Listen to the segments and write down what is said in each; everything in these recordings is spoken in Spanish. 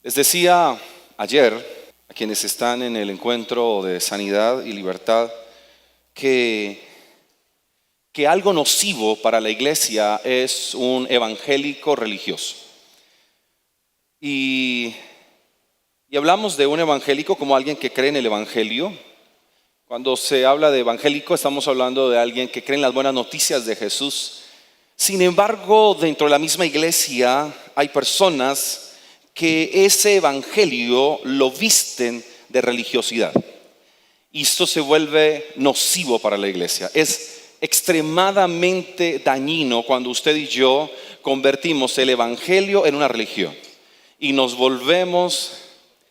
Les decía ayer a quienes están en el encuentro de sanidad y libertad que algo nocivo para la iglesia es un evangélico religioso. Y hablamos de un evangélico como alguien que cree en el evangelio. Cuando se habla de evangélico estamos hablando de alguien que cree en las buenas noticias de Jesús. Sin embargo, dentro de la misma iglesia hay personas que ese evangelio lo visten de religiosidad. Y esto se vuelve nocivo para la iglesia. Es extremadamente dañino cuando usted y yo convertimos el evangelio en una religión y nos volvemos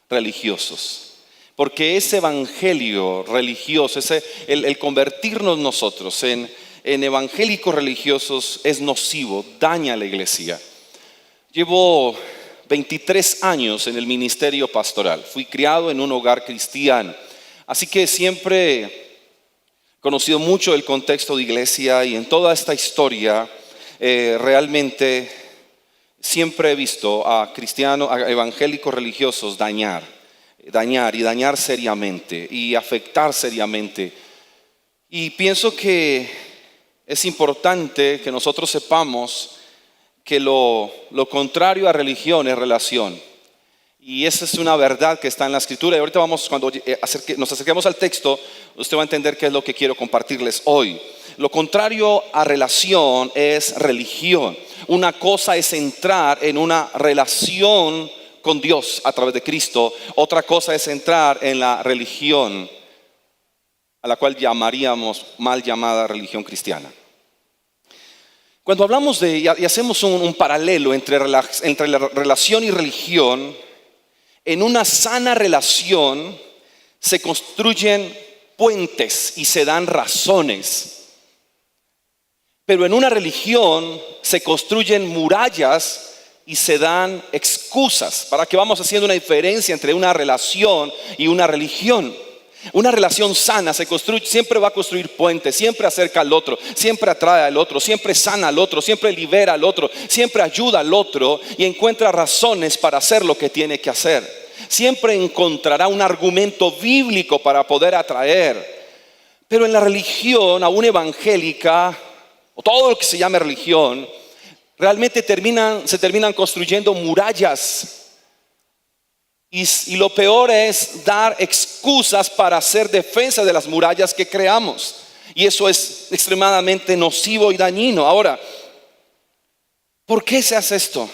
religiosos. Porque ese evangelio religioso, el convertirnos nosotros en evangélicos religiosos es nocivo, daña a la iglesia. Llevo 23 años en el ministerio pastoral. Fui criado en un hogar cristiano. Así que siempre he conocido mucho el contexto de iglesia y en toda esta historia realmente siempre he visto a cristianos, a evangélicos religiosos dañar seriamente y afectar seriamente. Y pienso que es importante que nosotros sepamos que lo contrario a religión es relación. Y esa es una verdad que está en la Escritura. Y ahorita cuando nos acerquemos al texto, usted va a entender qué es lo que quiero compartirles hoy. Lo contrario a relación es religión. Una cosa es entrar en una relación con Dios a través de Cristo. Otra cosa es entrar en la religión, a la cual llamaríamos mal llamada religión cristiana. Cuando hablamos y hacemos un paralelo entre la relación y religión, en una sana relación se construyen puentes y se dan razones. Pero en una religión se construyen murallas y se dan excusas. ¿Para qué vamos haciendo una diferencia entre una relación y una religión? Una relación sana siempre va a construir puentes, siempre acerca al otro, siempre atrae al otro, siempre sana al otro, siempre libera al otro, siempre ayuda al otro y encuentra razones para hacer lo que tiene que hacer. Siempre encontrará un argumento bíblico para poder atraer. Pero en la religión, aún evangélica, o todo lo que se llame religión, realmente se terminan construyendo murallas. Y lo peor es dar excusas para hacer defensa de las murallas que creamos. Y eso es extremadamente nocivo y dañino. Ahora, ¿por qué se hace esto?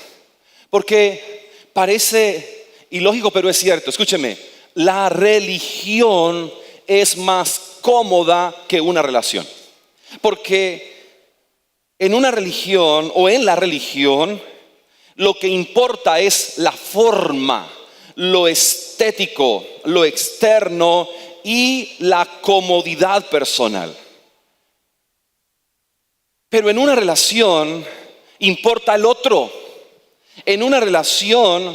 Porque parece ilógico, pero es cierto. Escúcheme, la religión es más cómoda que una relación. Porque en una religión o en la religión, lo que importa es la forma, lo estético, lo externo y la comodidad personal. Pero en una relación importa el otro. En una relación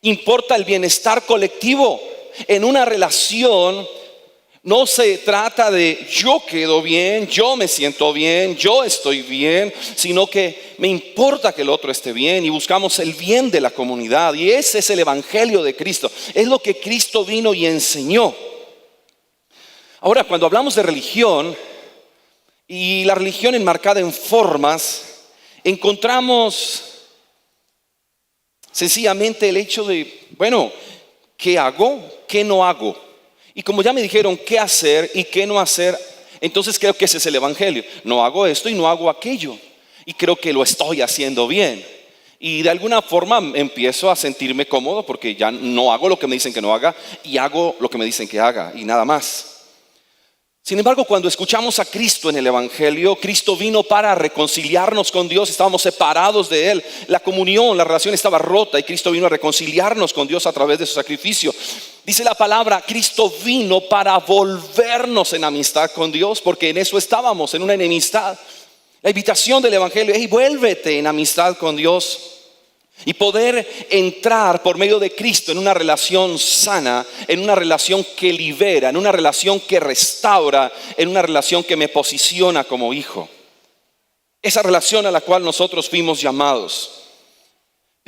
importa el bienestar colectivo. En una relación no se trata de yo quedo bien, yo me siento bien, yo estoy bien, sino que me importa que el otro esté bien y buscamos el bien de la comunidad. Y ese es el evangelio de Cristo. Es lo que Cristo vino y enseñó. Ahora, cuando hablamos de religión y la religión enmarcada en formas, encontramos sencillamente el hecho de, bueno, ¿qué hago? ¿Qué no hago? Y como ya me dijeron qué hacer y qué no hacer, entonces creo que ese es el evangelio. No hago esto y no hago aquello. Y creo que lo estoy haciendo bien. Y de alguna forma empiezo a sentirme cómodo porque ya no hago lo que me dicen que no haga y hago lo que me dicen que haga y nada más. Sin embargo, cuando escuchamos a Cristo en el evangelio, Cristo vino para reconciliarnos con Dios. Estábamos separados de Él. La comunión, la relación estaba rota y Cristo vino a reconciliarnos con Dios a través de su sacrificio. Dice la palabra, Cristo vino para volvernos en amistad con Dios, porque en eso estábamos, en una enemistad. La invitación del evangelio es: vuélvete en amistad con Dios. Y poder entrar por medio de Cristo en una relación sana, en una relación que libera, en una relación que restaura, en una relación que me posiciona como hijo. Esa relación a la cual nosotros fuimos llamados.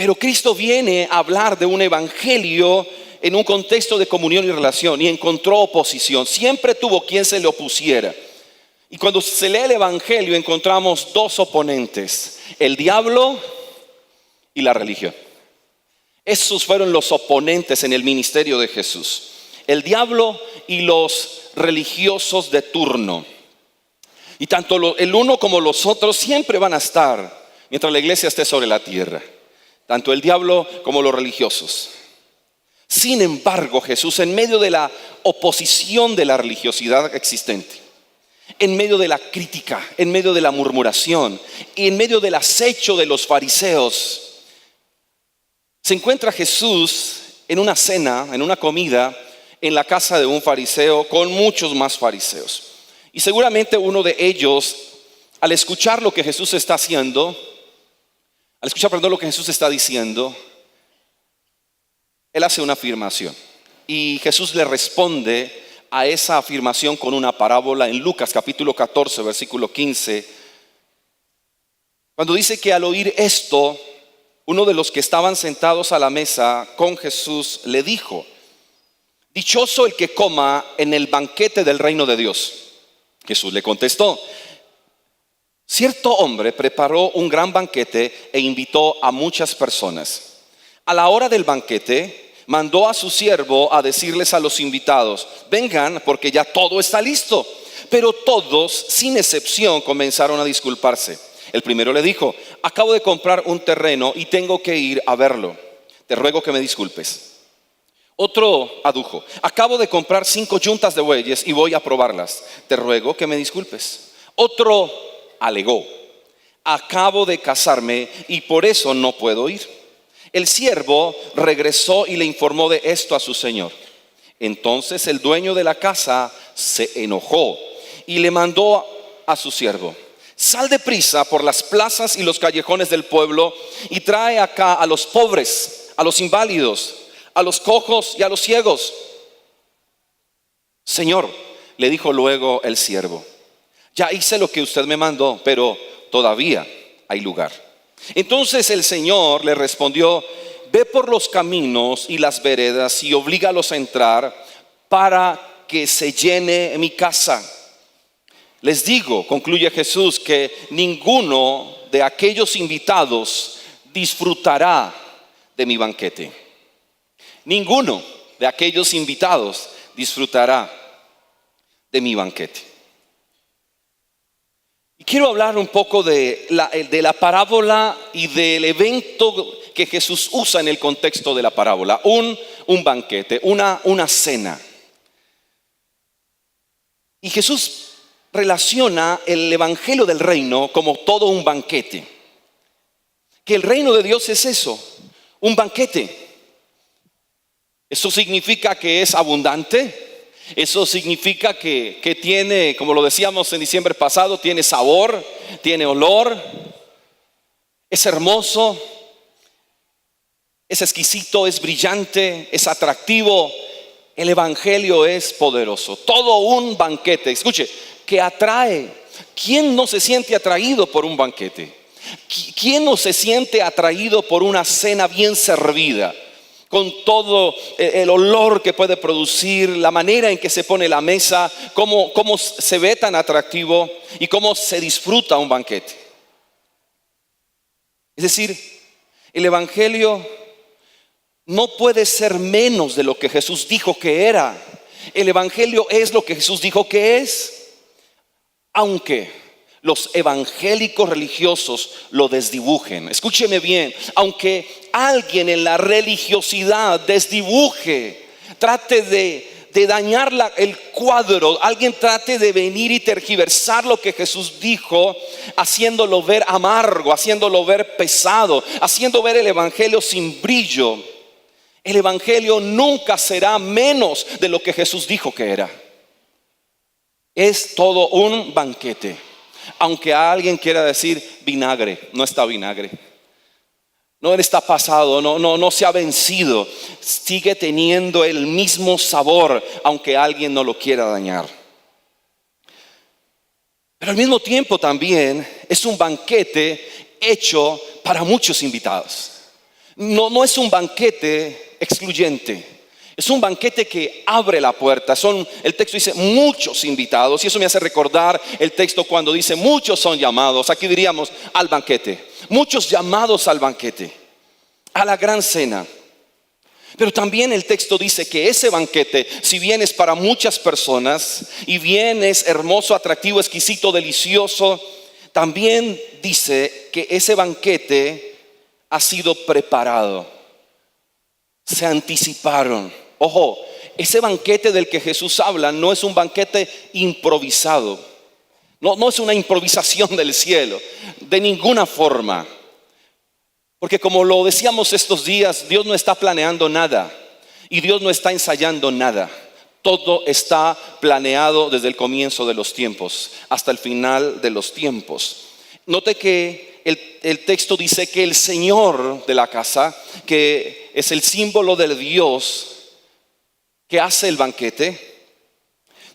Pero Cristo viene a hablar de un evangelio en un contexto de comunión y relación, y encontró oposición. Siempre tuvo quien se le opusiera. Y cuando se lee el evangelio encontramos dos oponentes: el diablo y la religión. Esos fueron los oponentes en el ministerio de Jesús: el diablo y los religiosos de turno. Y tanto el uno como los otros siempre van a estar mientras la iglesia esté sobre la tierra, tanto el diablo como los religiosos. Sin embargo, Jesús, en medio de la oposición de la religiosidad existente, en medio de la crítica, en medio de la murmuración y en medio del acecho de los fariseos, se encuentra Jesús en una cena, en una comida, en la casa de un fariseo con muchos más fariseos. Y seguramente uno de ellos, al escuchar lo que Jesús está haciendo, lo que Jesús está diciendo, él hace una afirmación. Y Jesús le responde a esa afirmación con una parábola en Lucas capítulo 14, versículo 15. Cuando dice que al oír esto, uno de los que estaban sentados a la mesa con Jesús le dijo: dichoso el que coma en el banquete del reino de Dios. Jesús le contestó: cierto hombre preparó un gran banquete e invitó a muchas personas. A la hora del banquete mandó a su siervo a decirles a los invitados: vengan, porque ya todo está listo. Pero todos, sin excepción, comenzaron a disculparse. El primero le dijo: acabo de comprar un terreno y tengo que ir a verlo. Te ruego que me disculpes. Otro adujo: acabo de comprar 5 yuntas de bueyes y voy a probarlas. Te ruego que me disculpes. Otro alegó: acabo de casarme y por eso no puedo ir. El siervo regresó y le informó de esto a su señor. Entonces el dueño de la casa se enojó y le mandó a su siervo: sal deprisa por las plazas y los callejones del pueblo y trae acá a los pobres, a los inválidos, a los cojos y a los ciegos. Señor, le dijo luego el siervo, ya hice lo que usted me mandó, pero todavía hay lugar. Entonces el Señor le respondió: ve por los caminos y las veredas y oblígalos a entrar para que se llene mi casa. Les digo, concluye Jesús, que ninguno de aquellos invitados disfrutará de mi banquete. Ninguno de aquellos invitados disfrutará de mi banquete. Y quiero hablar un poco de la parábola y del evento que Jesús usa en el contexto de la parábola. Un banquete, una cena. Y Jesús relaciona el evangelio del reino como todo un banquete. Que el reino de Dios es eso, un banquete. Eso significa que es abundante. Eso significa que tiene, como lo decíamos en diciembre pasado, tiene sabor, tiene olor, es hermoso, es exquisito, es brillante, es atractivo. El evangelio es poderoso. Todo un banquete, escuche, que atrae. ¿Quién no se siente atraído por un banquete? ¿Quién no se siente atraído por una cena bien servida? Con todo el olor que puede producir, la manera en que se pone la mesa, cómo se ve tan atractivo y cómo se disfruta un banquete. Es decir, el evangelio no puede ser menos de lo que Jesús dijo que era. El evangelio es lo que Jesús dijo que es, aunque los evangélicos religiosos lo desdibujen. Escúcheme bien, aunque alguien en la religiosidad desdibuje, trate de dañar el cuadro, alguien trate de venir y tergiversar lo que Jesús dijo, haciéndolo ver amargo, haciéndolo ver pesado, haciendo ver el evangelio sin brillo. El evangelio nunca será menos de lo que Jesús dijo que era. Es todo un banquete. Aunque alguien quiera decir vinagre, no está vinagre. No está pasado, no se ha vencido. Sigue teniendo el mismo sabor, aunque alguien no lo quiera dañar. Pero al mismo tiempo también es un banquete hecho para muchos invitados. No es un banquete excluyente. Es un banquete que abre la puerta. El texto dice muchos invitados, y eso me hace recordar el texto cuando dice muchos son llamados. Aquí diríamos al banquete. Muchos llamados al banquete, a la gran cena. Pero también el texto dice que ese banquete, si bien es para muchas personas, y bien es hermoso, atractivo, exquisito, delicioso, también dice que ese banquete ha sido preparado. Se anticiparon. Ojo, ese banquete del que Jesús habla no es un banquete improvisado. No es una improvisación del cielo, de ninguna forma. Porque como lo decíamos estos días, Dios no está planeando nada y Dios no está ensayando nada. Todo está planeado desde el comienzo de los tiempos hasta el final de los tiempos. Note que el texto dice que el Señor de la casa, que es el símbolo del Dios que hace el banquete,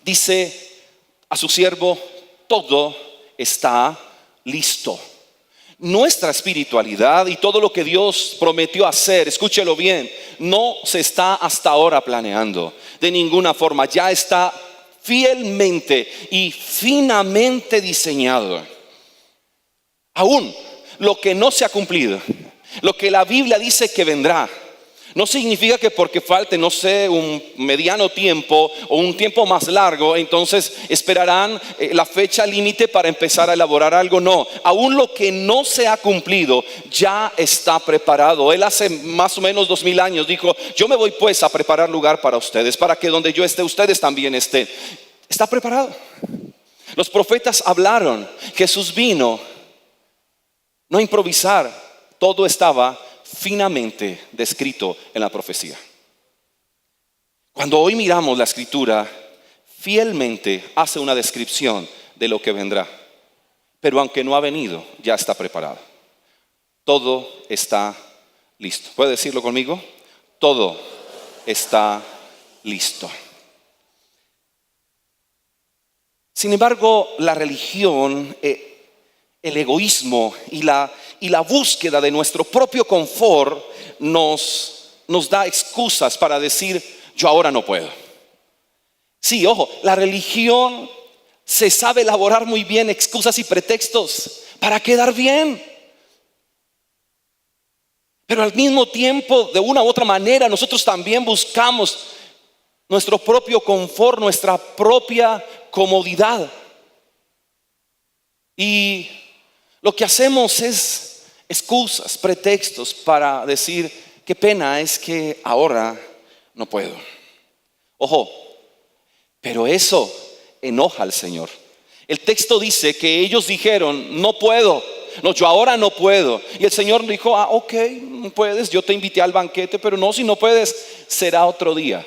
dice a su siervo: todo está listo. Nuestra espiritualidad y todo lo que Dios prometió hacer, escúchelo bien, no se está hasta ahora planeando de ninguna forma. Ya está fielmente y finamente diseñado. Aún lo que no se ha cumplido, lo que la Biblia dice que vendrá, no significa que porque falte, no sé, un mediano tiempo o un tiempo más largo, entonces esperarán la fecha límite para empezar a elaborar algo. No, aún lo que no se ha cumplido ya está preparado. Él hace más o menos 2000 años dijo: yo me voy pues a preparar lugar para ustedes, para que donde yo esté, ustedes también estén. Está preparado. Los profetas hablaron, Jesús vino, no a improvisar, todo estaba finamente descrito en la profecía. Cuando hoy miramos la escritura, fielmente hace una descripción de lo que vendrá. Pero aunque no ha venido, ya está preparado. Todo está listo. ¿Puede decirlo conmigo? Todo está listo. Sin embargo, la religión, el egoísmo y la búsqueda de nuestro propio confort nos da excusas para decir: yo ahora no puedo. Sí, ojo, la religión se sabe elaborar muy bien excusas y pretextos para quedar bien. Pero al mismo tiempo, de una u otra manera, nosotros también buscamos nuestro propio confort, nuestra propia comodidad. Y lo que hacemos es excusas, pretextos para decir: qué pena, es que ahora no puedo. Ojo, pero eso enoja al Señor. El texto dice que ellos dijeron: no puedo, no, yo ahora no puedo. Y el Señor dijo: ok, no puedes, yo te invité al banquete, pero no, si no puedes, será otro día.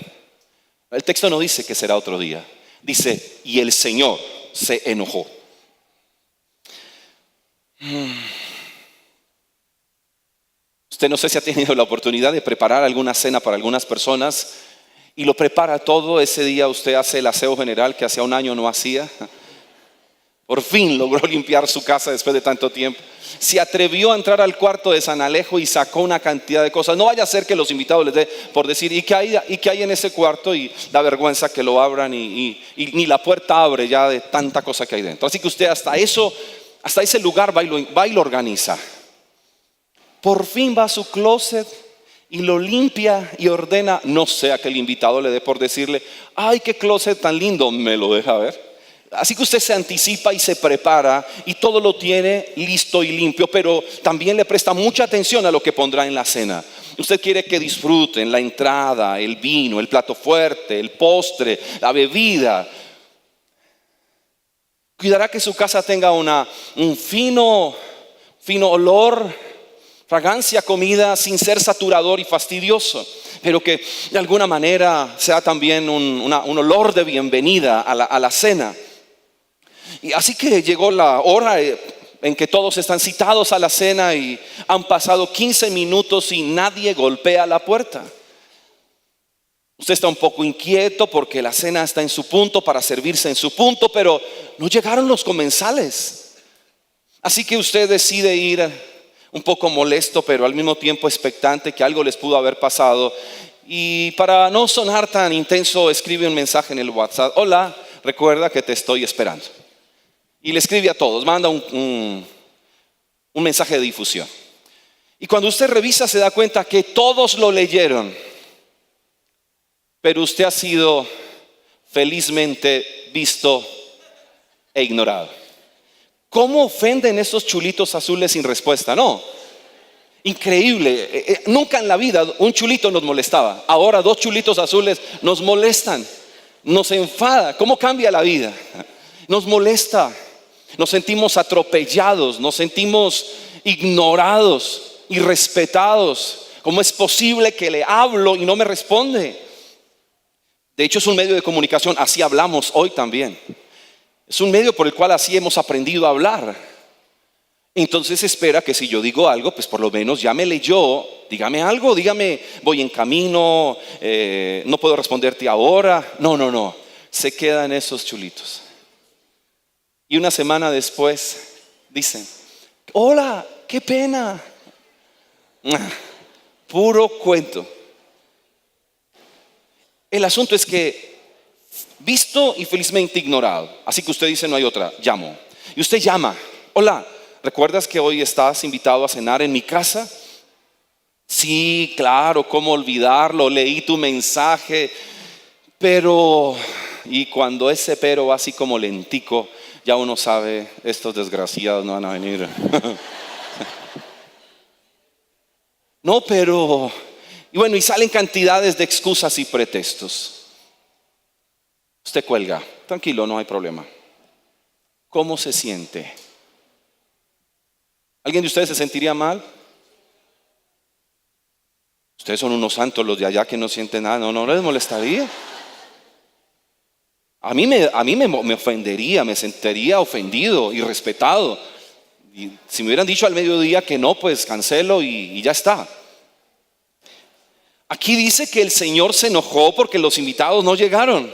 El texto no dice que será otro día, dice: y el Señor se enojó. Usted no sé si ha tenido la oportunidad de preparar alguna cena para algunas personas y lo prepara todo. Ese día usted hace el aseo general que hacía un año no hacía. Por fin logró limpiar su casa después de tanto tiempo. Se atrevió a entrar al cuarto de San Alejo y sacó una cantidad de cosas. No vaya a ser que los invitados les dé por decir: ¿y qué hay en ese cuarto? Y da vergüenza que lo abran y ni la puerta abre ya de tanta cosa que hay dentro. Así que usted hasta ese lugar va y lo organiza. Por fin va a su closet y lo limpia y ordena. No sea que el invitado le dé por decirle: ay, qué closet tan lindo, ¿me lo deja ver? Así que usted se anticipa y se prepara y todo lo tiene listo y limpio, pero también le presta mucha atención a lo que pondrá en la cena. Usted quiere que disfruten la entrada, el vino, el plato fuerte, el postre, la bebida. Cuidará que su casa tenga un fino olor, fragancia, comida, sin ser saturador y fastidioso, pero que de alguna manera sea también un olor de bienvenida a la cena. Y así que llegó la hora en que todos están citados a la cena y han pasado 15 minutos y nadie golpea la puerta. Usted está un poco inquieto porque la cena está en su punto, para servirse en su punto, pero no llegaron los comensales. Así que usted decide ir un poco molesto, pero al mismo tiempo expectante que algo les pudo haber pasado. Y para no sonar tan intenso, escribe un mensaje en el WhatsApp: hola, recuerda que te estoy esperando. Y le escribe a todos, manda un mensaje de difusión. Y cuando usted revisa se da cuenta que todos lo leyeron, pero usted ha sido felizmente visto e ignorado. ¿Cómo ofenden esos chulitos azules sin respuesta? No, increíble. Nunca en la vida un chulito nos molestaba. Ahora 2 chulitos azules nos molestan, nos enfada. ¿Cómo cambia la vida? Nos molesta, nos sentimos atropellados, nos sentimos ignorados, irrespetados. ¿Cómo es posible que le hablo y no me responde? De hecho, es un medio de comunicación, así hablamos hoy también. Es un medio por el cual así hemos aprendido a hablar. Entonces espera que si yo digo algo, pues por lo menos ya me leyó, dígame algo, dígame, voy en camino, no puedo responderte ahora. No, se quedan esos chulitos. Y una semana después dicen: hola, qué pena. Puro cuento. El asunto es que visto y felizmente ignorado. Así que usted dice: no hay otra, llamo. Y usted llama: hola, ¿recuerdas que hoy estás invitado a cenar en mi casa? Sí, claro, ¿cómo olvidarlo? Leí tu mensaje, pero... Y cuando ese pero va así como lentico, ya uno sabe, estos desgraciados no van a venir. No, pero... Y bueno, y salen cantidades de excusas y pretextos. Usted cuelga: tranquilo, no hay problema. ¿Cómo se siente? ¿Alguien de ustedes se sentiría mal? Ustedes son unos santos los de allá que no sienten nada. No les molestaría. A mí me ofendería, me sentiría ofendido, irrespetado. Y si me hubieran dicho al mediodía que no, pues cancelo y ya está. Aquí dice que el Señor se enojó porque los invitados no llegaron.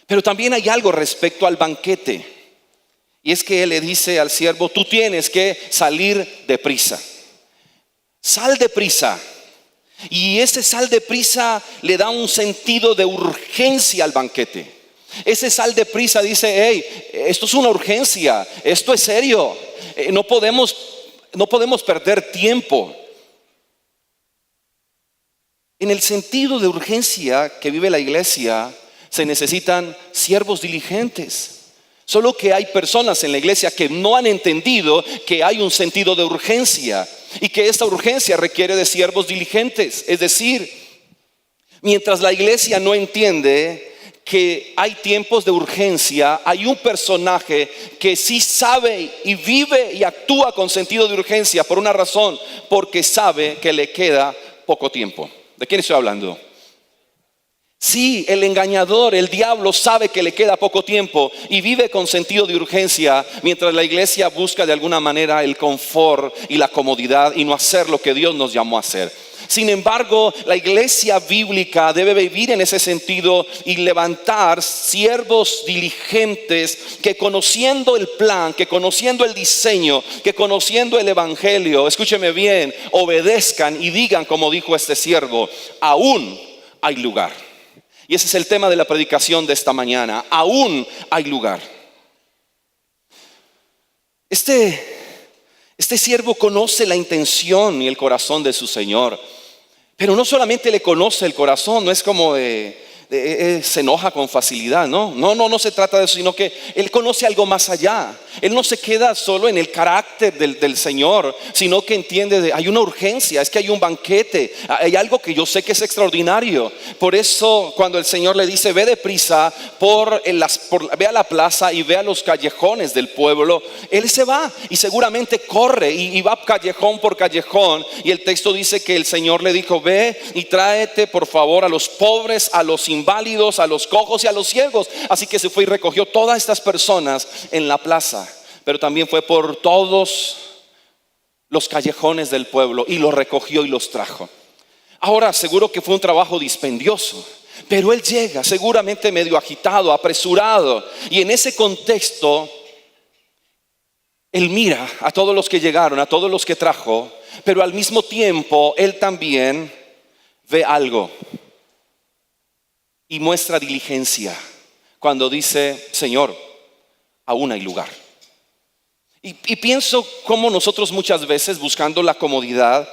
Pero también hay algo respecto al banquete. Y es que Él le dice al siervo: tú tienes que salir deprisa. Sal deprisa. Y ese sal deprisa le da un sentido de urgencia al banquete. Ese sal deprisa dice: hey, esto es una urgencia, esto es serio. No podemos perder tiempo. En el sentido de urgencia que vive la iglesia, se necesitan siervos diligentes. Solo que hay personas en la iglesia que no han entendido que hay un sentido de urgencia y que esta urgencia requiere de siervos diligentes. Es decir, mientras la iglesia no entiende que hay tiempos de urgencia, hay un personaje que sí sabe y vive y actúa con sentido de urgencia por una razón: porque sabe que le queda poco tiempo. ¿De quién estoy hablando? Sí, el engañador, el diablo, sabe que le queda poco tiempo y vive con sentido de urgencia, mientras la iglesia busca de alguna manera el confort y la comodidad y no hacer lo que Dios nos llamó a hacer. Sin embargo, la iglesia bíblica debe vivir en ese sentido y levantar siervos diligentes que, conociendo el plan, que conociendo el diseño, que conociendo el evangelio, escúcheme bien, obedezcan y digan como dijo este siervo: aún hay lugar. Y ese es el tema de la predicación de esta mañana: aún hay lugar. Este siervo conoce la intención y el corazón de su Señor. Pero no solamente le conoce el corazón, no es como se enoja con facilidad, no se trata de eso, sino que Él conoce algo más allá. Él no se queda solo en el carácter del Señor, sino que entiende hay una urgencia, es que hay un banquete, hay algo que yo sé que es extraordinario. Por eso cuando el Señor le dice: ve deprisa, ve a la plaza y ve a los callejones del pueblo, Él se va y seguramente corre y va callejón por callejón. Y el texto dice que el Señor le dijo: ve y tráete por favor a los pobres, a los inválidos, a los cojos y a los ciegos. Así que se fue y recogió todas estas personas en la plaza, pero también fue por todos los callejones del pueblo y los recogió y los trajo. Ahora, seguro que fue un trabajo dispendioso, pero Él llega seguramente medio agitado, apresurado, y en ese contexto Él mira a todos los que llegaron, a todos los que trajo, pero al mismo tiempo Él también ve algo y muestra diligencia cuando dice: Señor, aún hay lugar. Y pienso cómo nosotros muchas veces, buscando la comodidad,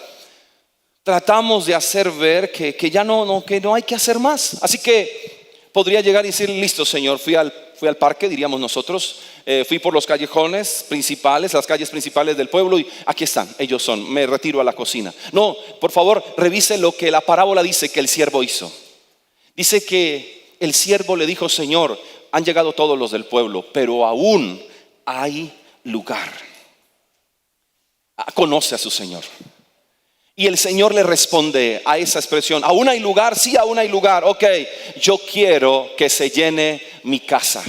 tratamos de hacer ver que ya no hay que hacer más. Así que podría llegar y decir: listo, Señor, fui al parque, diríamos nosotros, fui por los callejones principales, las calles principales del pueblo, y aquí están, ellos son, me retiro a la cocina. No, por favor, revise lo que la parábola dice que el siervo hizo. Dice que el siervo le dijo: Señor, han llegado todos los del pueblo, pero aún hay lugar. Conoce a su Señor. Y el Señor le responde a esa expresión: ¿aún hay lugar? Sí, aún hay lugar. Ok, yo quiero que se llene mi casa.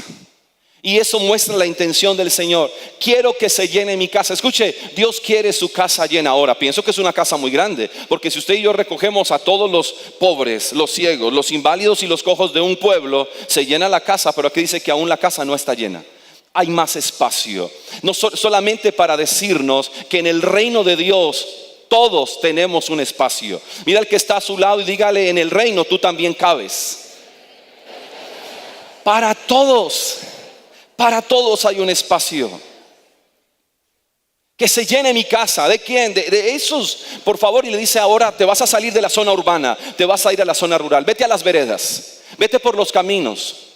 Y eso muestra la intención del Señor. Quiero que se llene mi casa. Escuche, Dios quiere su casa llena. Ahora, pienso que es una casa muy grande, porque si usted y yo recogemos a todos los pobres, los ciegos, los inválidos y los cojos de un pueblo, se llena la casa. Pero aquí dice que aún la casa no está llena. Hay más espacio. No solamente para decirnos que en el reino de Dios todos tenemos un espacio. Mira al que está a su lado y dígale: en el reino tú también cabes. Para todos hay un espacio. Que se llene mi casa. ¿De quién? De esos, por favor. Y le dice: ahora te vas a salir de la zona urbana, te vas a ir a la zona rural. Vete a las veredas, vete por los caminos.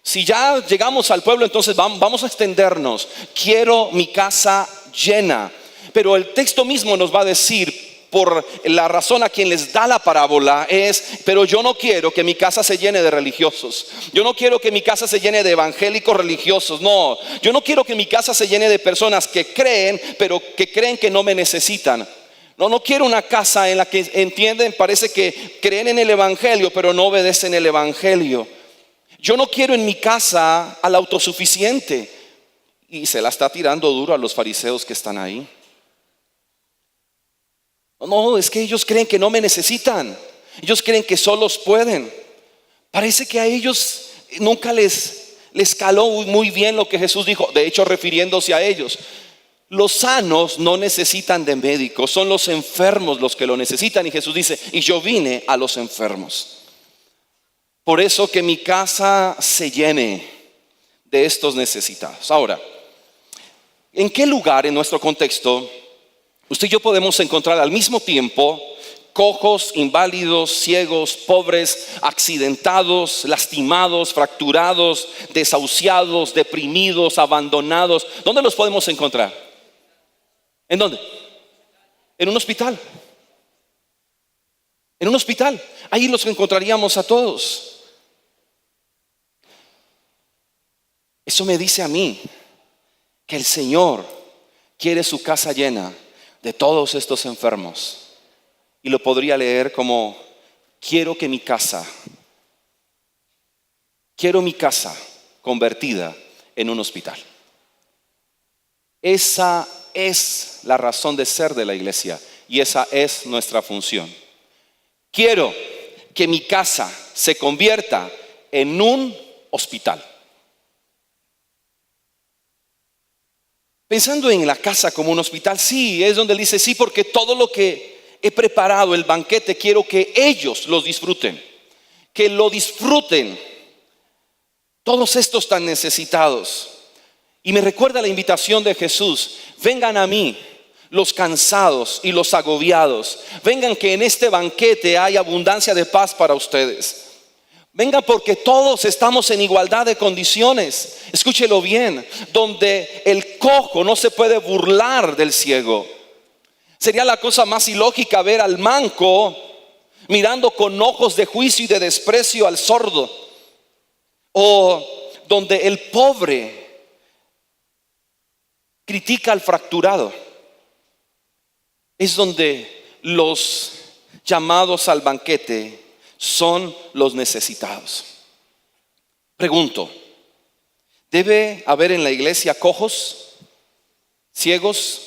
Si ya llegamos al pueblo, entonces vamos a extendernos. Quiero mi casa llena. Pero el texto mismo nos va a decir, por la razón a quien les da la parábola, es: pero yo no quiero que mi casa se llene de religiosos. Yo no quiero que mi casa se llene de evangélicos religiosos. No, yo no quiero que mi casa se llene de personas que creen, pero que creen que no me necesitan. No quiero una casa en la que entienden, parece que creen en el evangelio, pero no obedecen el evangelio. Yo no quiero en mi casa al autosuficiente. Y se la está tirando duro a los fariseos que están ahí. No, es que ellos creen que no me necesitan. Ellos creen que solos pueden. Parece que a ellos nunca les caló muy bien lo que Jesús dijo. De hecho, refiriéndose a ellos: los sanos no necesitan de médicos, son los enfermos los que lo necesitan. Y Jesús dice: y yo vine a los enfermos. Por eso que mi casa se llene de estos necesitados. Ahora, ¿en qué lugar en nuestro contexto usted y yo podemos encontrar al mismo tiempo cojos, inválidos, ciegos, pobres, accidentados, lastimados, fracturados, desahuciados, deprimidos, abandonados? ¿Dónde los podemos encontrar? ¿En dónde? En un hospital. En un hospital. Ahí los encontraríamos a todos. Eso me dice a mí que el Señor quiere su casa llena de todos estos enfermos. Y lo podría leer como: quiero mi casa convertida en un hospital. Esa es la razón de ser de la iglesia y esa es nuestra función. Quiero que mi casa se convierta en un hospital. Pensando en la casa como un hospital, sí, es donde él dice: sí, porque todo lo que he preparado, el banquete, quiero que ellos lo disfruten. Que lo disfruten todos estos tan necesitados. Y me recuerda la invitación de Jesús: vengan a mí los cansados y los agobiados. Vengan, que en este banquete hay abundancia de paz para ustedes. Venga, porque todos estamos en igualdad de condiciones. Escúchelo bien: donde el cojo no se puede burlar del ciego. Sería la cosa más ilógica ver al manco mirando con ojos de juicio y de desprecio al sordo. O donde el pobre critica al fracturado. Es donde los llamados al banquete son los necesitados. Pregunto: ¿debe haber en la iglesia cojos, ciegos,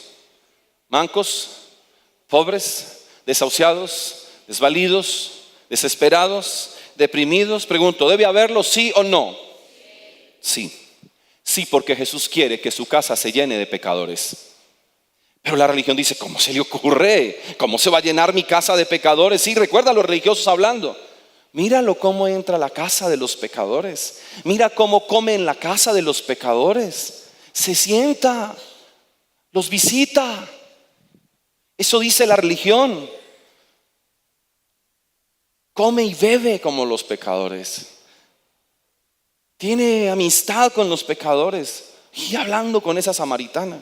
mancos, pobres, desahuciados, desvalidos, desesperados, deprimidos? Pregunto: ¿debe haberlo, sí o no? Sí. Sí, porque Jesús quiere que su casa se llene de pecadores. Pero la religión dice, ¿cómo se le ocurre? ¿Cómo se va a llenar mi casa de pecadores? Sí, recuerda a los religiosos hablando. Míralo cómo entra a la casa de los pecadores. Mira cómo come en la casa de los pecadores. Se sienta, los visita. Eso dice la religión. Come y bebe como los pecadores. Tiene amistad con los pecadores. Y hablando con esa samaritana.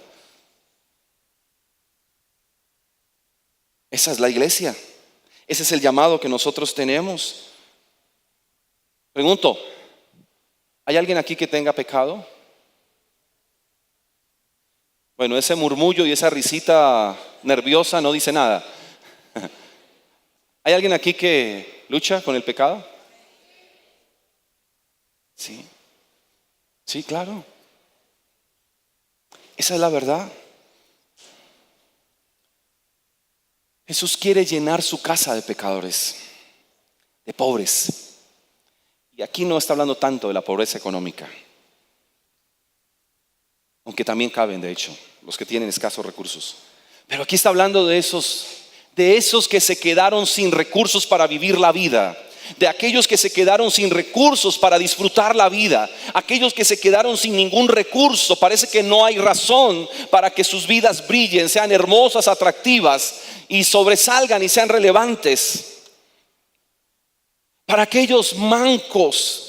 Esa es la iglesia. Ese es el llamado que nosotros tenemos. Pregunto, ¿hay alguien aquí que tenga pecado? Bueno, ese murmullo y esa risita nerviosa no dice nada. ¿Hay alguien aquí que lucha con el pecado? Sí, sí, claro. Esa es la verdad. Jesús quiere llenar su casa de pecadores, de pobres. Y aquí no está hablando tanto de la pobreza económica, aunque también caben, de hecho, los que tienen escasos recursos. Pero aquí está hablando de esos que se quedaron sin recursos para vivir la vida, de aquellos que se quedaron sin recursos para disfrutar la vida, aquellos que se quedaron sin ningún recurso. Parece que no hay razón para que sus vidas brillen, sean hermosas, atractivas y sobresalgan y sean relevantes. Para aquellos mancos,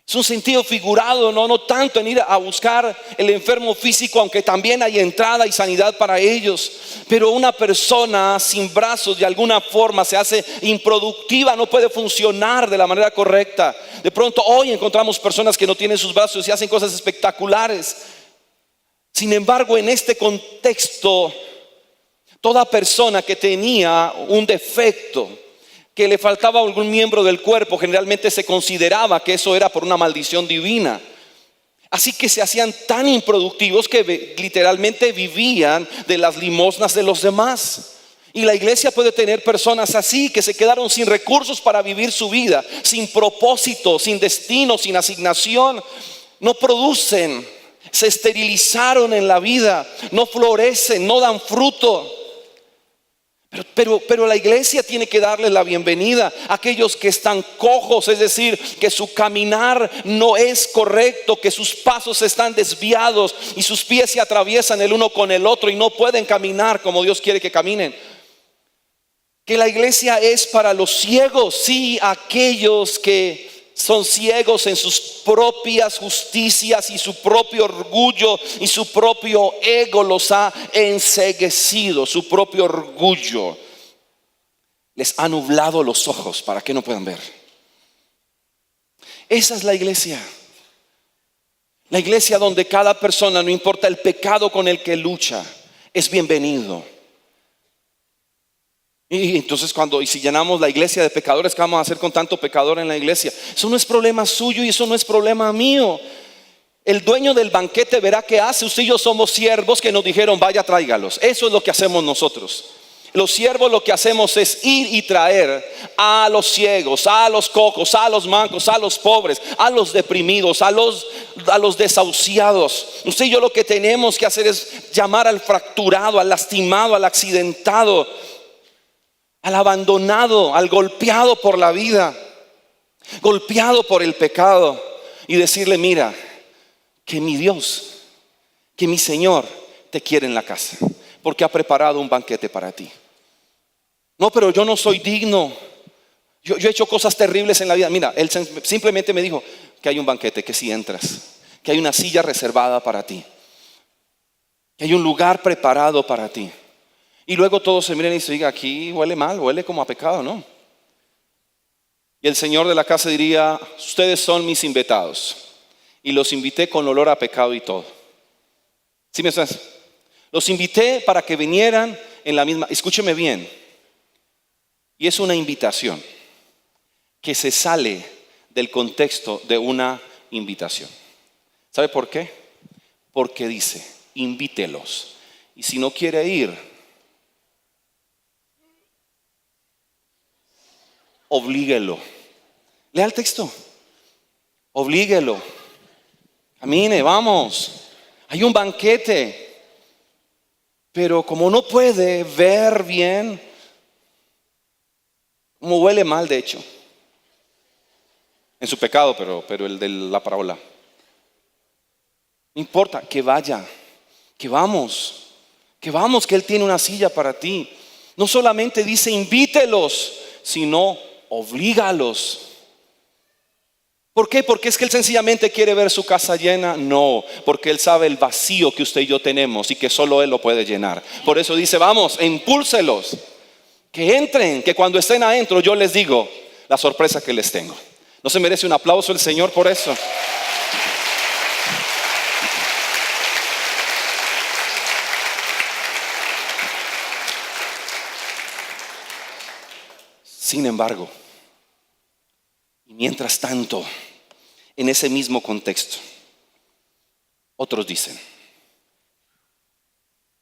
es un sentido figurado, no tanto en ir a buscar el enfermo físico, aunque también hay entrada y sanidad para ellos. Pero una persona sin brazos de alguna forma se hace improductiva, no puede funcionar de la manera correcta. De pronto hoy encontramos personas que no tienen sus brazos y hacen cosas espectaculares. Sin embargo, en este contexto, toda persona que tenía un defecto, que le faltaba algún miembro del cuerpo, generalmente se consideraba que eso era por una maldición divina. Así que se hacían tan improductivos que literalmente vivían de las limosnas de los demás. Y la iglesia puede tener personas así, que se quedaron sin recursos para vivir su vida, sin propósito, sin destino, sin asignación. No producen, se esterilizaron en la vida, no florecen, no dan fruto. Pero la iglesia tiene que darles la bienvenida a aquellos que están cojos, es decir, que su caminar no es correcto, que sus pasos están desviados y sus pies se atraviesan el uno con el otro y no pueden caminar como Dios quiere que caminen. Que la iglesia es para los ciegos, sí, aquellos que son ciegos en sus propias justicias y su propio orgullo y su propio ego los ha enceguecido. Su propio orgullo les ha nublado los ojos para que no puedan ver. Esa es la iglesia. La iglesia donde cada persona, no importa el pecado con el que lucha, es bienvenido. Y entonces si llenamos la iglesia de pecadores, ¿qué vamos a hacer con tanto pecador en la iglesia? Eso no es problema suyo y eso no es problema mío. El dueño del banquete verá qué hace. Usted y yo somos siervos que nos dijeron, vaya, tráigalos. Eso es lo que hacemos nosotros. Los siervos lo que hacemos es ir y traer a los ciegos, a los cojos, a los mancos, a los pobres, a los deprimidos, a los desahuciados. Usted y yo lo que tenemos que hacer es llamar al fracturado, al lastimado, al accidentado, al abandonado, al golpeado por la vida, golpeado por el pecado, y decirle, mira, que mi Dios, que mi Señor te quiere en la casa, porque ha preparado un banquete para ti. No, pero yo no soy digno, yo he hecho cosas terribles en la vida. Mira, Él simplemente me dijo que hay un banquete, que si entras, que hay una silla reservada para ti, que hay un lugar preparado para ti. Y luego todos se miran y dicen, aquí huele mal, huele como a pecado, ¿no? Y el Señor de la casa diría, ustedes son mis invitados y los invité con olor a pecado y todo. ¿Sí me estás? Los invité para que vinieran en la misma, escúcheme bien, y es una invitación que se sale del contexto de una invitación. ¿Sabe por qué? Porque dice, invítelos, y si no quiere ir, oblíguelo. Lea el texto. Oblíguelo. Camine, vamos. Hay un banquete. Pero como no puede ver bien, como huele mal de hecho, en su pecado, pero el de la parábola. No importa, que vaya, que vamos, que Él tiene una silla para ti. No solamente dice invítelos, sino oblígalos. ¿Por qué? Porque es que Él sencillamente quiere ver su casa llena. No, porque Él sabe el vacío que usted y yo tenemos y que solo Él lo puede llenar. Por eso dice, vamos, impúlselos, que entren, que cuando estén adentro yo les digo la sorpresa que les tengo. ¿No se merece un aplauso el Señor por eso? Sin embargo, y mientras tanto, en ese mismo contexto, otros dicen,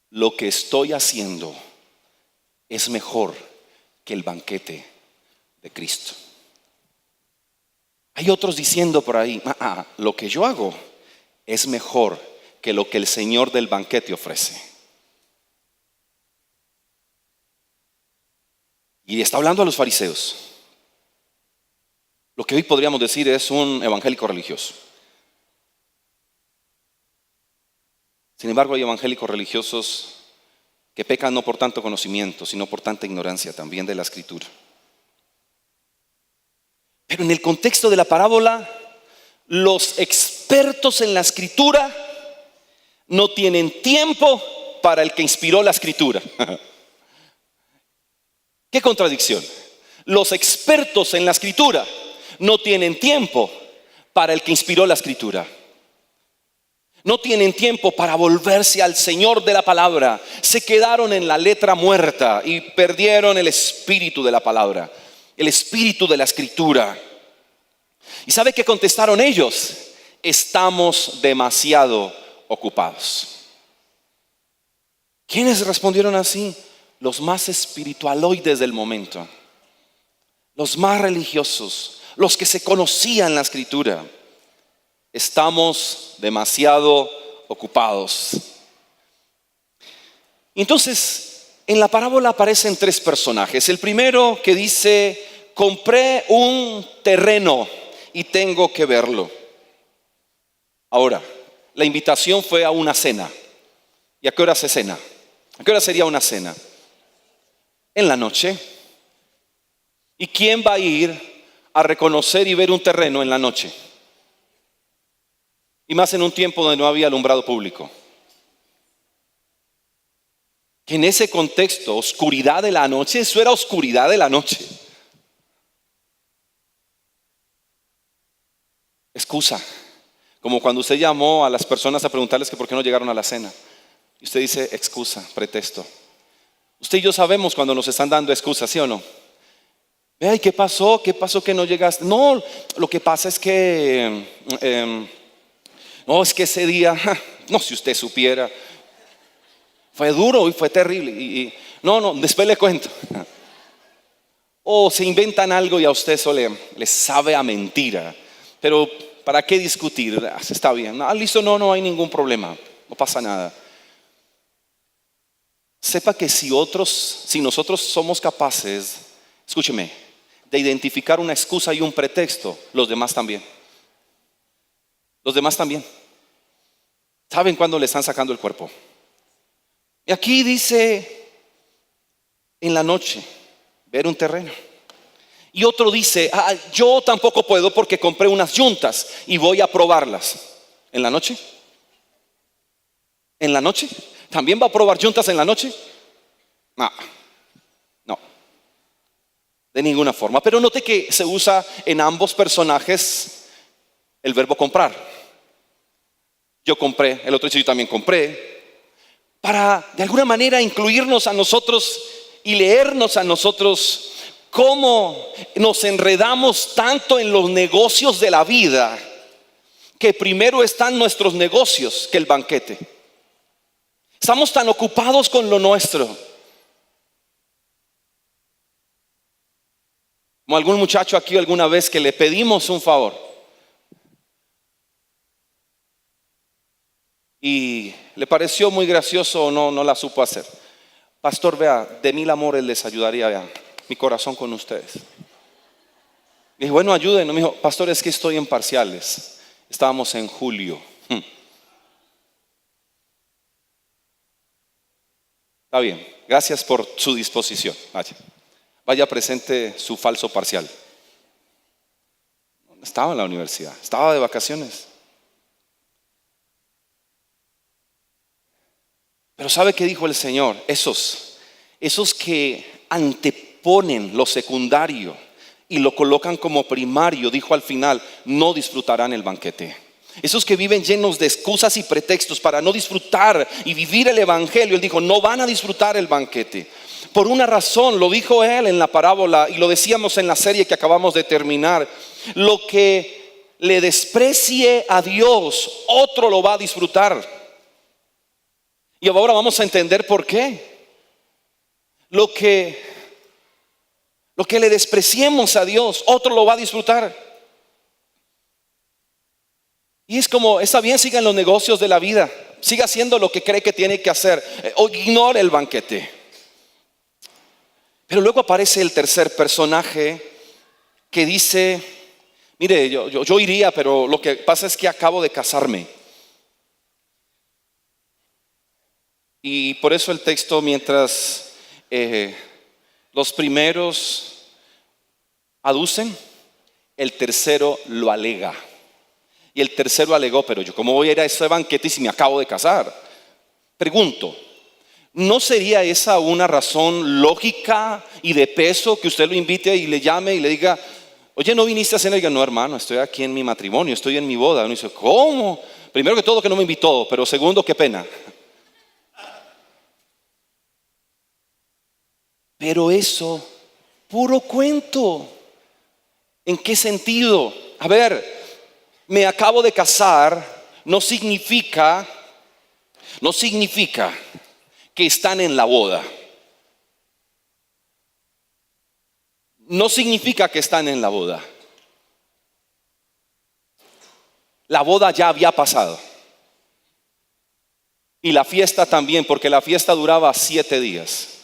lo que estoy haciendo es mejor que el banquete de Cristo. Hay otros diciendo por ahí, lo que yo hago es mejor que lo que el Señor del banquete ofrece. Y está hablando a los fariseos. Lo que hoy podríamos decir es un evangélico religioso. Sin embargo, hay evangélicos religiosos que pecan no por tanto conocimiento, sino por tanta ignorancia también de la Escritura. Pero en el contexto de la parábola, los expertos en la Escritura no tienen tiempo para el que inspiró la Escritura. ¿Qué contradicción? Los expertos en la Escritura no tienen tiempo para el que inspiró la Escritura. No tienen tiempo para volverse al Señor de la palabra. Se quedaron en la letra muerta y perdieron el espíritu de la palabra, el espíritu de la Escritura. ¿Y sabe qué contestaron ellos? Estamos demasiado ocupados. ¿Quiénes respondieron así? Los más espiritualoides del momento, los más religiosos, los que se conocían la Escritura. Estamos demasiado ocupados. Entonces, en la parábola aparecen tres personajes. El primero que dice, compré un terreno y tengo que verlo. Ahora, la invitación fue a una cena. ¿Y a qué hora se cena? ¿A qué hora sería una cena? En la noche. ¿Y quién va a ir a reconocer y ver un terreno en la noche? Y más en un tiempo donde no había alumbrado público. Que en ese contexto, oscuridad de la noche, eso era oscuridad de la noche. Excusa. Como cuando usted llamó a las personas a preguntarles que por qué no llegaron a la cena. Y usted dice, excusa, pretexto. Usted y yo sabemos cuando nos están dando excusas, ¿sí o no? Ay, ¿qué pasó? ¿Qué pasó que no llegaste? No, lo que pasa es que no, es que ese día, no, si usted supiera, fue duro y fue terrible. Y no, después le cuento. O se inventan algo y a usted eso le sabe a mentira. Pero ¿para qué discutir? Está bien. Listo, no hay ningún problema. No pasa nada. Sepa que si nosotros somos capaces, escúcheme, de identificar una excusa y un pretexto, los demás también. Los demás también. ¿Saben cuándo le están sacando el cuerpo? Y aquí dice, en la noche, ver un terreno. Y otro dice, yo tampoco puedo porque compré unas yuntas y voy a probarlas. ¿En la noche? ¿En la noche? ¿También va a probar yuntas en la noche? No, de ninguna forma. Pero note que se usa en ambos personajes el verbo comprar. Yo compré, el otro dice yo también compré, para de alguna manera incluirnos a nosotros y leernos a nosotros cómo nos enredamos tanto en los negocios de la vida, que primero están nuestros negocios que el banquete. Estamos tan ocupados con lo nuestro. Como algún muchacho aquí alguna vez que le pedimos un favor. y le pareció muy gracioso o no la supo hacer. Pastor, vea, de mil amores les ayudaría, vea, mi corazón con ustedes. Le dije, bueno, ayúdenos. Me dijo, pastor, es que estoy en parciales. Estábamos en julio. Está bien, gracias por su disposición. Vaya presente su falso parcial. Estaba en la universidad, estaba de vacaciones. Pero ¿sabe qué dijo el Señor? Esos que anteponen lo secundario y lo colocan como primario, dijo al final, no disfrutarán el banquete. Esos que viven llenos de excusas y pretextos para no disfrutar y vivir el evangelio, Él dijo, no van a disfrutar el banquete. Por una razón, lo dijo Él en la parábola y lo decíamos en la serie que acabamos de terminar. Lo que le desprecie a Dios, otro lo va a disfrutar. Y ahora vamos a entender por qué. Lo que le despreciemos a Dios, otro lo va a disfrutar. Y es como, está bien, siga en los negocios de la vida, siga haciendo lo que cree que tiene que hacer, o ignore el banquete. Pero luego aparece el tercer personaje que dice, mire, yo iría, pero lo que pasa es que acabo de casarme. Y por eso el texto, mientras los primeros aducen, el tercero lo alega. Y el tercero alegó, pero yo cómo voy a ir a ese banquete si me acabo de casar. Pregunto, ¿no sería esa una razón lógica y de peso que usted lo invite y le llame y le diga, oye, ¿no viniste a cenar? Y diga, no, hermano, estoy aquí en mi matrimonio, estoy en mi boda. Uno dice, ¿cómo? Primero que todo que no me invitó, pero segundo, qué pena. Pero eso, puro cuento. ¿En qué sentido? A ver, me acabo de casar, no significa que están en la boda. No significa que están en la boda. La boda ya había pasado. Y la fiesta también, porque la fiesta duraba 7 días.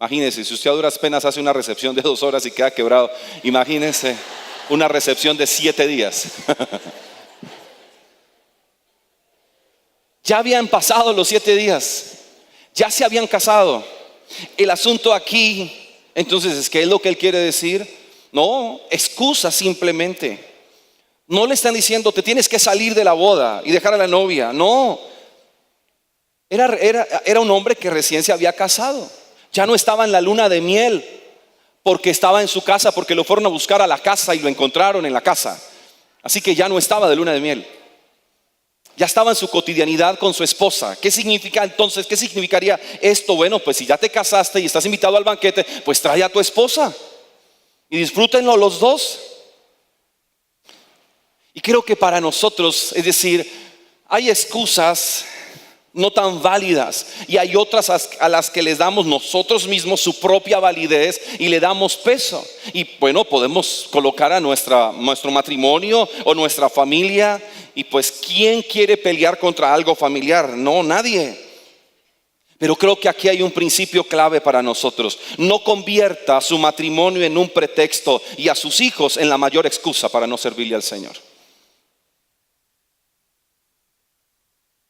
Imagínense, si usted a duras penas hace una recepción de 2 horas y queda quebrado, imagínense una recepción de 7 días. Ya habían pasado los 7 días, ya se habían casado. El asunto aquí, entonces, ¿qué es lo que él quiere decir? No, excusa simplemente. No le están diciendo, te tienes que salir de la boda y dejar a la novia. No, era un hombre que recién se había casado. Ya no estaba en la luna de miel. Porque estaba en su casa, porque lo fueron a buscar a la casa y lo encontraron en la casa. Así que ya no estaba de luna de miel. Ya estaba en su cotidianidad con su esposa. ¿Qué significa entonces? ¿Qué significaría esto? Bueno, pues si ya te casaste y estás invitado al banquete, pues trae a tu esposa y disfrútenlo los dos. Y creo que para nosotros, es decir, hay excusas no tan válidas y hay otras a las que les damos nosotros mismos su propia validez y le damos peso. Y bueno, podemos colocar a nuestro matrimonio o nuestra familia, y pues ¿quién quiere pelear contra algo familiar? No, nadie. Pero creo que aquí hay un principio clave para nosotros. No convierta su matrimonio en un pretexto y a sus hijos en la mayor excusa para no servirle al Señor.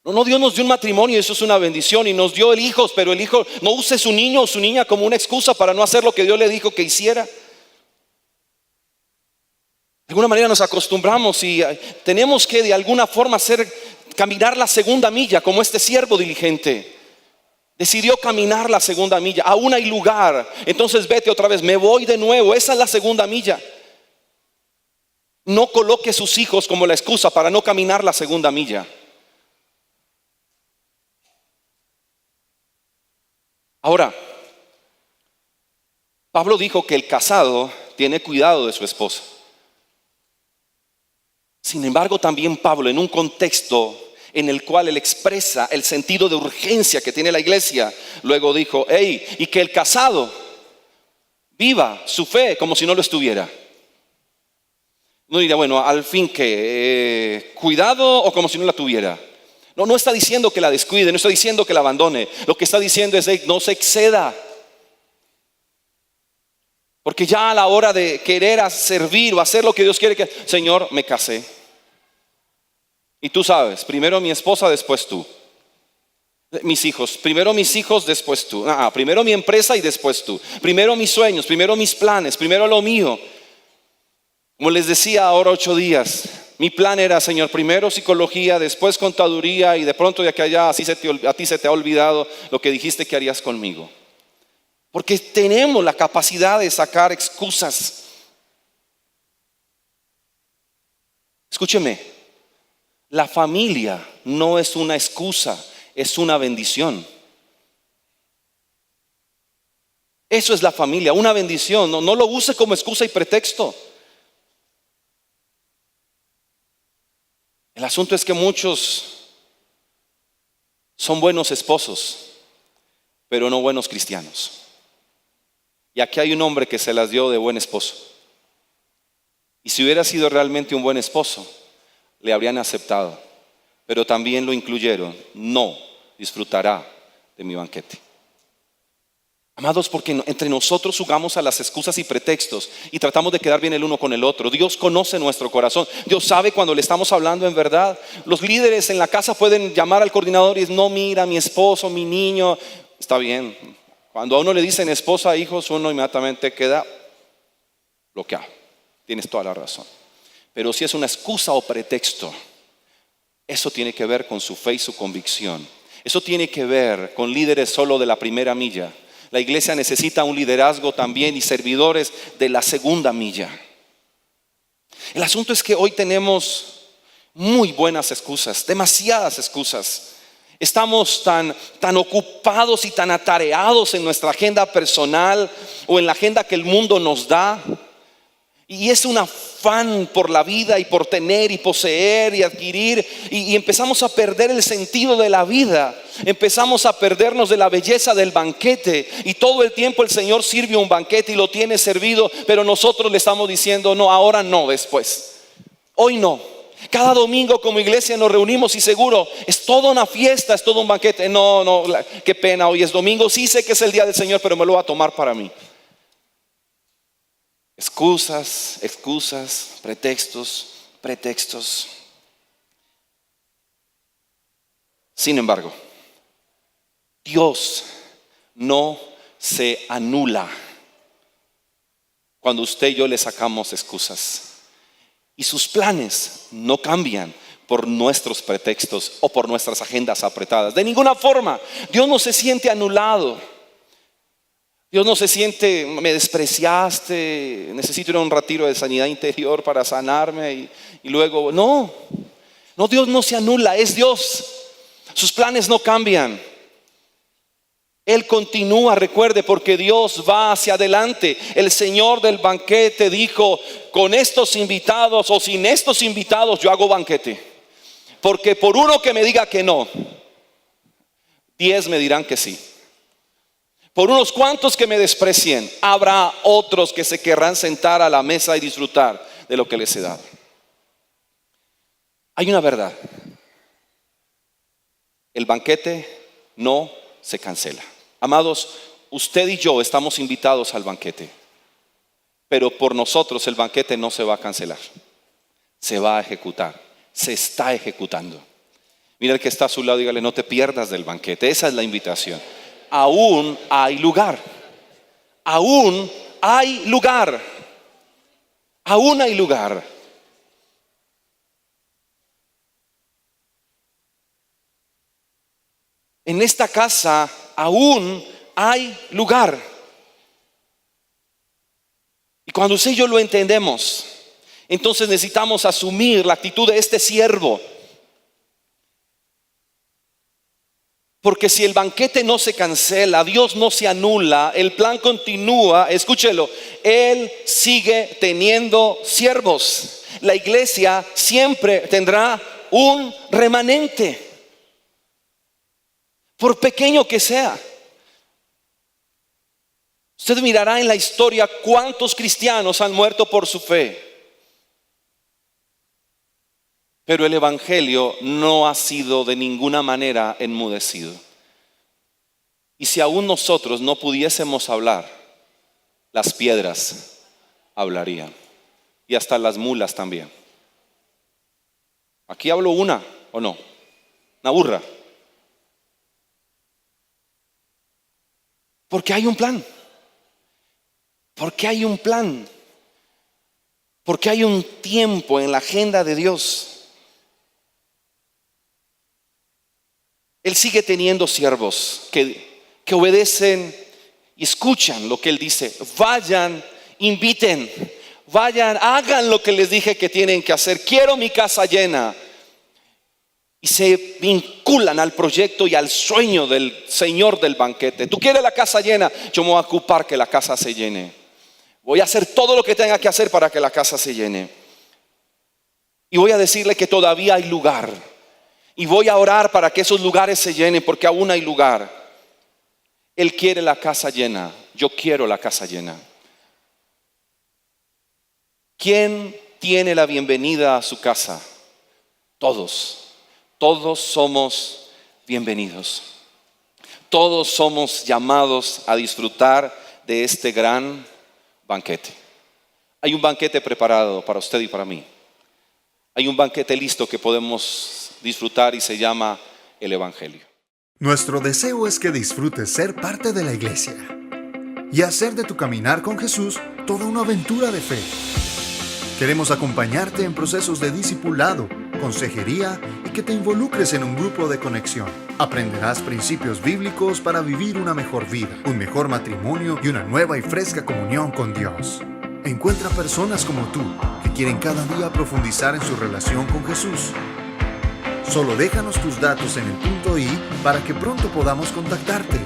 No, Dios nos dio un matrimonio y eso es una bendición, y nos dio el hijo, pero el hijo no use su niño o su niña como una excusa para no hacer lo que Dios le dijo que hiciera. De alguna manera nos acostumbramos y tenemos que de alguna forma caminar la segunda milla, como este siervo diligente. Decidió caminar la segunda milla. Aún hay lugar, entonces vete otra vez, me voy de nuevo. Esa es la segunda milla. No coloque sus hijos como la excusa para no caminar la segunda milla. Ahora, Pablo dijo que el casado tiene cuidado de su esposa. Sin embargo, también Pablo, en un contexto en el cual él expresa el sentido de urgencia que tiene la iglesia, luego dijo, y que el casado viva su fe como si no lo estuviera. Uno diría, bueno, al fin que, cuidado o como si no la tuviera. No, no está diciendo que la descuide, no está diciendo que la abandone. Lo que está diciendo es que no se exceda. Porque ya a la hora de querer servir o hacer lo que Dios quiere que, Señor, me casé. Y tú sabes, primero mi esposa, después tú. Mis hijos, primero mis hijos, después tú. Primero mi empresa y después tú. Primero mis sueños, primero mis planes, primero lo mío. Como les decía ahora 8 días, mi plan era, Señor, primero psicología, después contaduría y de pronto de aquí a allá a ti se te ha olvidado lo que dijiste que harías conmigo. Porque tenemos la capacidad de sacar excusas. Escúcheme, la familia no es una excusa, es una bendición. Eso es la familia, una bendición. No lo use como excusa y pretexto. El asunto es que muchos son buenos esposos, pero no buenos cristianos. Y aquí hay un hombre que se las dio de buen esposo. Y si hubiera sido realmente un buen esposo, le habrían aceptado. Pero también lo incluyeron: no disfrutará de mi banquete. Amados, porque entre nosotros jugamos a las excusas y pretextos y tratamos de quedar bien el uno con el otro. Dios conoce nuestro corazón. Dios sabe cuando le estamos hablando en verdad. Los líderes en la casa pueden llamar al coordinador y decir: no, mira, mi esposo, mi niño. Está bien. Cuando a uno le dicen esposa, hijos, uno inmediatamente queda bloqueado. Tienes toda la razón. Pero si es una excusa o pretexto, eso tiene que ver con su fe y su convicción. Eso tiene que ver con líderes solo de la primera milla. La iglesia necesita un liderazgo también y servidores de la segunda milla. El asunto es que hoy tenemos muy buenas excusas, demasiadas excusas. Estamos tan ocupados y tan atareados en nuestra agenda personal o en la agenda que el mundo nos da. Y es un afán por la vida y por tener y poseer y adquirir. Y empezamos a perder el sentido de la vida. Empezamos a perdernos de la belleza del banquete. Y todo el tiempo el Señor sirve un banquete y lo tiene servido. Pero nosotros le estamos diciendo: no, ahora no, después. Hoy no. Cada domingo como iglesia nos reunimos y seguro es toda una fiesta, es todo un banquete. No, qué pena, hoy es domingo. Sí sé que es el día del Señor, pero me lo voy a tomar para mí. Excusas, pretextos. Sin embargo, Dios no se anula cuando usted y yo le sacamos excusas. Y sus planes no cambian por nuestros pretextos o por nuestras agendas apretadas. De ninguna forma. Dios no se siente anulado. Dios no se siente: me despreciaste, necesito ir a un retiro de sanidad interior para sanarme y luego. No, Dios no se anula, es Dios. Sus planes no cambian. Él continúa, recuerde, porque Dios va hacia adelante. El Señor del banquete dijo: con estos invitados o sin estos invitados yo hago banquete. Porque por uno que me diga que no, 10 me dirán que sí. Por unos cuantos que me desprecien, habrá otros que se querrán sentar a la mesa y disfrutar de lo que les he dado. Hay una verdad: el banquete no se cancela. Amados, usted y yo estamos invitados al banquete, pero por nosotros el banquete no se va a cancelar. Se va a ejecutar, se está ejecutando. Mira el que está a su lado, dígale: no te pierdas del banquete. Esa es la invitación. Aún hay lugar. Aún hay lugar. Aún hay lugar. En esta casa aún hay lugar. Y cuando usted y yo lo entendemos, entonces necesitamos asumir la actitud de este siervo. Porque si el banquete no se cancela, Dios no se anula, el plan continúa, escúchelo, Él sigue teniendo siervos. La iglesia siempre tendrá un remanente, por pequeño que sea. Usted mirará en la historia cuántos cristianos han muerto por su fe. pero el Evangelio no ha sido de ninguna manera enmudecido. Y si aún nosotros no pudiésemos hablar, las piedras hablarían. Y hasta las mulas también. Aquí hablo una, ¿o no? Una burra. Porque hay un plan. Porque hay un plan. Porque hay un tiempo en la agenda de Dios. Él sigue teniendo siervos que obedecen y escuchan lo que Él dice. Vayan, inviten. Vayan, hagan lo que les dije que tienen que hacer. Quiero mi casa llena. Y se vinculan al proyecto y al sueño del Señor del banquete. Tú quieres la casa llena, yo me voy a ocupar que la casa se llene. Voy a hacer todo lo que tenga que hacer para que la casa se llene. Y voy a decirle que todavía hay lugar. Y voy a orar para que esos lugares se llenen, porque aún hay lugar. Él quiere la casa llena. Yo quiero la casa llena. ¿Quién tiene la bienvenida a su casa? Todos. Todos somos bienvenidos. Todos somos llamados a disfrutar de este gran banquete. Hay un banquete preparado para usted y para mí. Hay un banquete listo que podemos disfrutar y se llama el Evangelio. Nuestro deseo es que disfrutes ser parte de la iglesia y hacer de tu caminar con Jesús toda una aventura de fe. Queremos acompañarte en procesos de discipulado, consejería y que te involucres en un grupo de conexión. Aprenderás principios bíblicos para vivir una mejor vida, un mejor matrimonio y una nueva y fresca comunión con Dios. Encuentra personas como tú que quieren cada día profundizar en su relación con Jesús. Solo déjanos tus datos en el punto I para que pronto podamos contactarte.